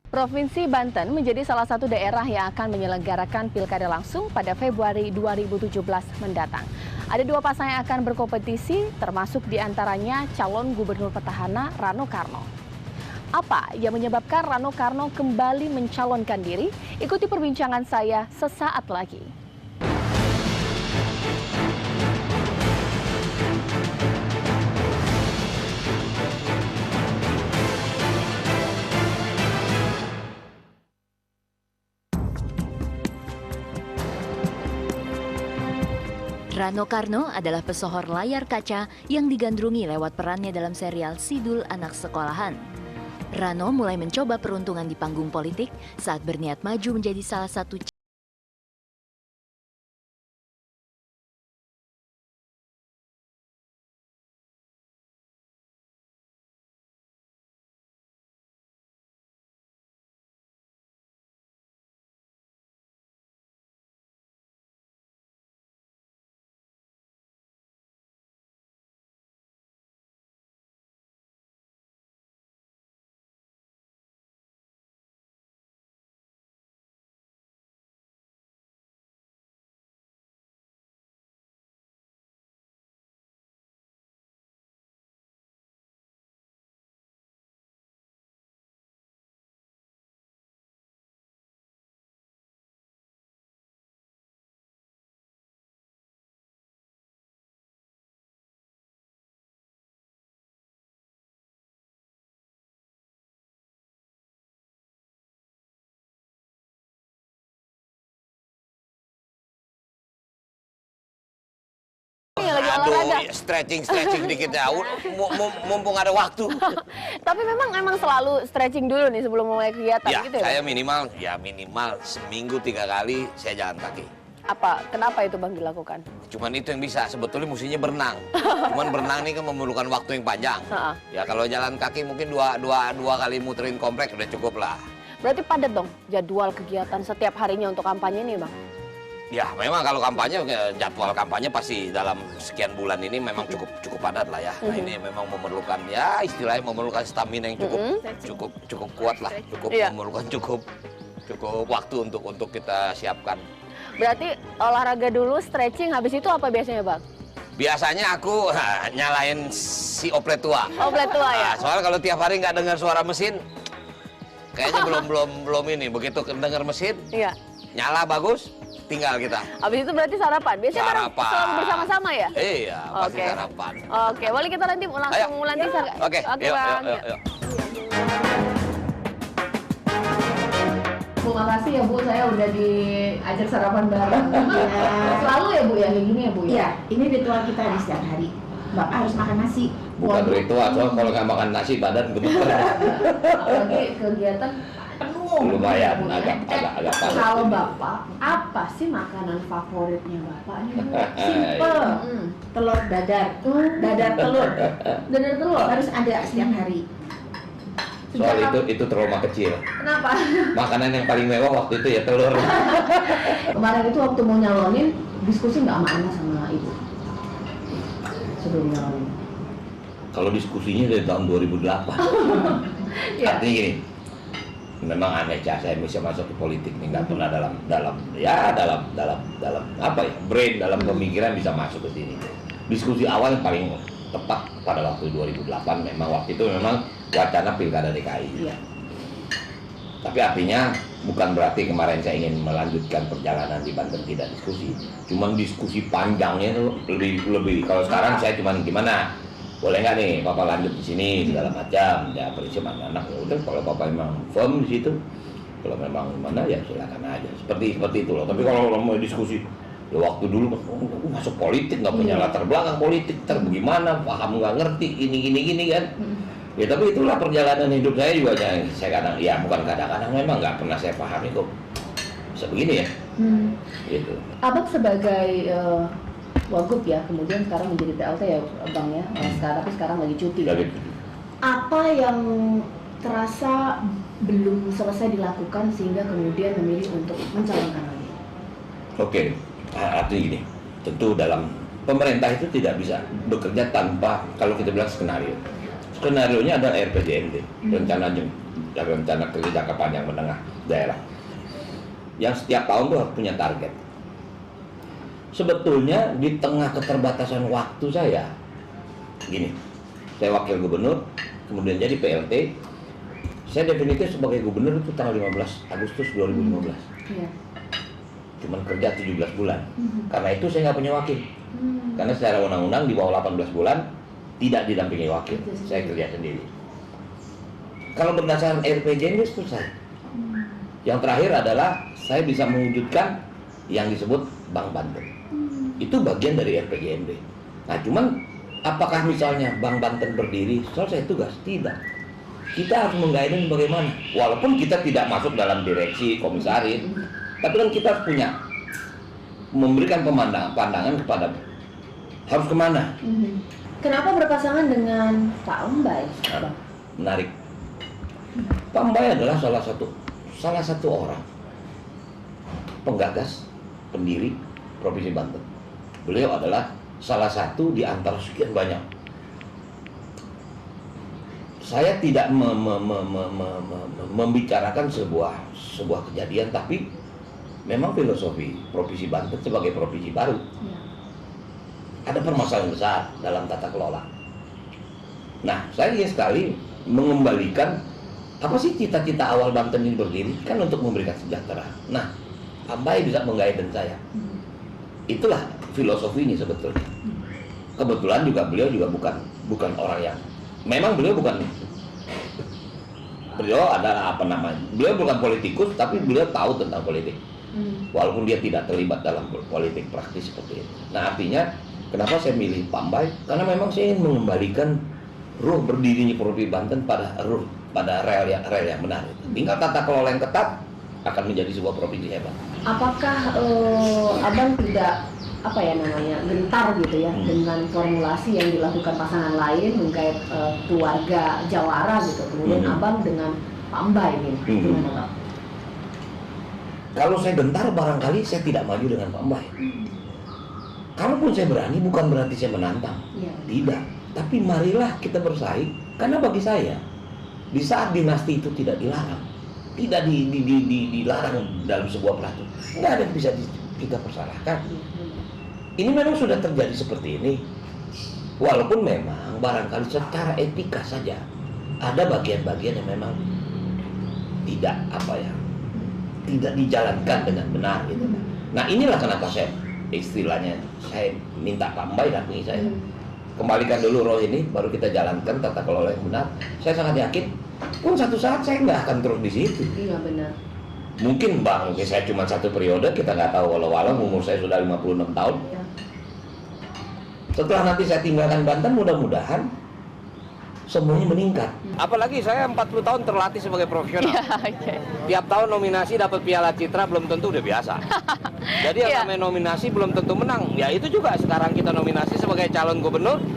Provinsi Banten menjadi salah satu daerah yang akan menyelenggarakan pilkada langsung pada Februari 2017 mendatang. Ada dua pasangan yang akan berkompetisi, termasuk diantaranya calon gubernur petahana Rano Karno. Apa yang menyebabkan Rano Karno kembali mencalonkan diri? Ikuti perbincangan saya sesaat lagi. Rano Karno adalah pesohor layar kaca yang digandrungi lewat perannya dalam serial Sidul Anak Sekolahan. Rano mulai mencoba peruntungan di panggung politik saat berniat maju menjadi salah satu Lagi olahraga. Stretching dikit ya. Mumpung ada waktu. Tapi memang selalu stretching dulu nih sebelum mulai kegiatan Ya, gitu ya? saya minimal seminggu 3 kali saya jalan kaki. Kenapa itu Bang dilakukan? Cuman itu yang bisa, sebetulnya mestinya berenang. Cuman berenang ini kan memerlukan waktu yang panjang. Ya kalau jalan kaki mungkin dua kali muterin komplek udah cukup lah. Berarti padat dong jadwal kegiatan setiap harinya untuk kampanye nih Bang? Ya memang kalau kampanye, jadwal kampanye pasti dalam sekian bulan ini memang cukup padat lah ya. Nah ini memang memerlukan ya istilahnya memerlukan stamina yang cukup kuat lah, memerlukan cukup waktu untuk kita siapkan. Berarti olahraga dulu, stretching, habis itu apa biasanya Bang? Biasanya aku nyalain si oplet tua. Oplet tua ya? Nah, soalnya kalau tiap hari nggak dengar suara mesin, kayaknya belum ini. Begitu dengar mesin, Iya. nyala bagus, tinggal kita. Habis itu berarti sarapan. Biasanya Sarapan. selalu bersama-sama ya? Iya, pasti Oke. sarapan. Oke, boleh kita nanti langsung melanti sarapan. Oke, yuk, Bang. yuk. Bu, makasih ya Bu, saya udah diajak sarapan bareng. Selalu ya Bu ya, kayak gini ya Bu ya? Iya, ini ritual kita di setiap hari. Bapak harus makan nasi. Bukan ritual, soalnya kalau nggak makan nasi badan gemeter. Apalagi kegiatan penuh. Lumayan, Bu, ya. agak padat. Kalau Bapak, apa sih makanan favoritnya Bapak nih Bu? Simple. Telur dadar. Dadar telur. Dadar telur. Harus ada setiap hari. Soal itu trauma kecil. Kenapa? Makanan yang paling mewah waktu itu ya telur. Kemarin itu waktu mau nyalonin, diskusi nggak sama Ana sama Ibu? Sebelum nyalonin. Kalau diskusinya dari tahun 2008. Ya. Artinya gini, memang aneh saya bisa masuk ke politik nih, nggak pernah dalam apa ya, brain, dalam pemikiran bisa masuk ke sini. Diskusi awal yang paling tepat pada waktu 2008 memang waktu itu memang wacana pilkada DKI. Iya. Tapi artinya bukan berarti kemarin saya ingin melanjutkan perjalanan di Banten tidak diskusi. Cuman diskusi panjangnya itu lebih. Kalau sekarang saya cuman gimana? Boleh nggak nih Papa lanjut di sini segala macam. Ya prinsip anak-anak ya udah, kalau Papa memang firm di situ, kalau memang mana ya silakan aja. Seperti itu loh. Tapi kalau mau diskusi ya waktu dulu aku masuk politik nggak punya latar belakang politik, bagaimana paham nggak ngerti gini kan. Ya tapi itulah perjalanan hidup saya juga yang saya kadang, ya bukan kadang-kadang memang nggak pernah saya pahami kok bisa begini ya. Gitu. Abang sebagai Wagub ya, kemudian sekarang menjadi PLT ya Bang ya, tapi sekarang lagi cuti. Apa yang terasa belum selesai dilakukan sehingga kemudian memilih untuk mencalonkan lagi? Oke, artinya gini, tentu dalam pemerintah itu tidak bisa bekerja tanpa, kalau kita bilang skenario. Skenario-nya adalah RPJMD, rencana dalam rencana kerja jangka panjang menengah daerah. Yang setiap tahun tuh harus punya target. Sebetulnya di tengah keterbatasan waktu saya, gini, saya wakil gubernur, kemudian jadi PLT, saya definitif sebagai gubernur itu tanggal 15 Agustus 2015. Iya. Cuman kerja 17 bulan. Karena itu saya nggak punya wakil. Karena secara undang-undang di bawah 18 bulan tidak didampingi wakil. Saya kerja sendiri. Kalau berdasarkan RPJMD selesai. Yang terakhir adalah saya bisa mewujudkan yang disebut Bank Banten. Itu bagian dari RPJMD. Nah, cuman apakah misalnya Bank Banten berdiri selesai tugas? Tidak. Kita harus menggayanya bagaimana. Walaupun kita tidak masuk dalam direksi, komisaris, tapi kan kita harus punya memberikan pandangan kepada harus kemana. Kenapa berpasangan dengan Pak Embai? Nah, menarik. Pak Embai adalah salah satu orang penggagas, pendiri Provinsi Banten. Beliau adalah salah satu di antara sekian banyak. Saya tidak membicarakan sebuah kejadian, tapi memang filosofi Provinsi Banten sebagai provinsi baru. Ada permasalahan besar dalam tata kelola. Nah, saya ingin sekali mengembalikan apa sih cita-cita awal Banten ini berdiri, kan untuk memberikan sejahtera. Nah, Ambai bisa menggaiden saya. Itulah filosofinya sebetulnya. Kebetulan juga beliau juga bukan orang yang, memang beliau adalah beliau bukan politikus, tapi beliau tahu tentang politik. Walaupun dia tidak terlibat dalam politik praktis seperti itu. Nah, artinya kenapa saya milih Pak Embai? Karena memang saya ingin mengembalikan ruh berdirinya Provinsi Banten pada rel yang benar. Tinggal tata kelola yang ketat akan menjadi sebuah provinsi hebat. Apakah abang tidak gentar gitu ya dengan formulasi yang dilakukan pasangan lain menggait keluarga Jawara gitu, kemudian abang dengan Pak Embai gitu, gimana Pak? Kalau saya gentar, barangkali saya tidak maju dengan Pak Embai. Kalaupun saya berani, bukan berarti saya menantang. Tidak. Tapi marilah kita bersaing. Karena bagi saya, di saat dinasti itu tidak dilarang, tidak dilarang dalam sebuah peraturan, nggak ada yang bisa kita persalahkan. Ini memang sudah terjadi seperti ini. Walaupun memang barangkali secara etika saja ada bagian-bagian yang memang tidak dijalankan dengan benar gitu. Nah, inilah kenapa saya minta Pak Embai dampingi saya. Kembalikan dulu roh ini, baru kita jalankan tata kelola yang benar. Saya sangat yakin, pun satu saat saya nggak akan terus di situ. Iya benar. Mungkin saya cuma satu periode, kita nggak tahu, walau umur saya sudah 56 tahun. Ya. Setelah nanti saya tinggalkan Banten, mudah-mudahan semuanya meningkat. Apalagi saya 40 tahun terlatih sebagai profesional. Tiap tahun nominasi dapat Piala Citra belum tentu udah biasa. Jadi yang namanya nominasi belum tentu menang. Ya itu juga sekarang kita nominasi sebagai calon gubernur,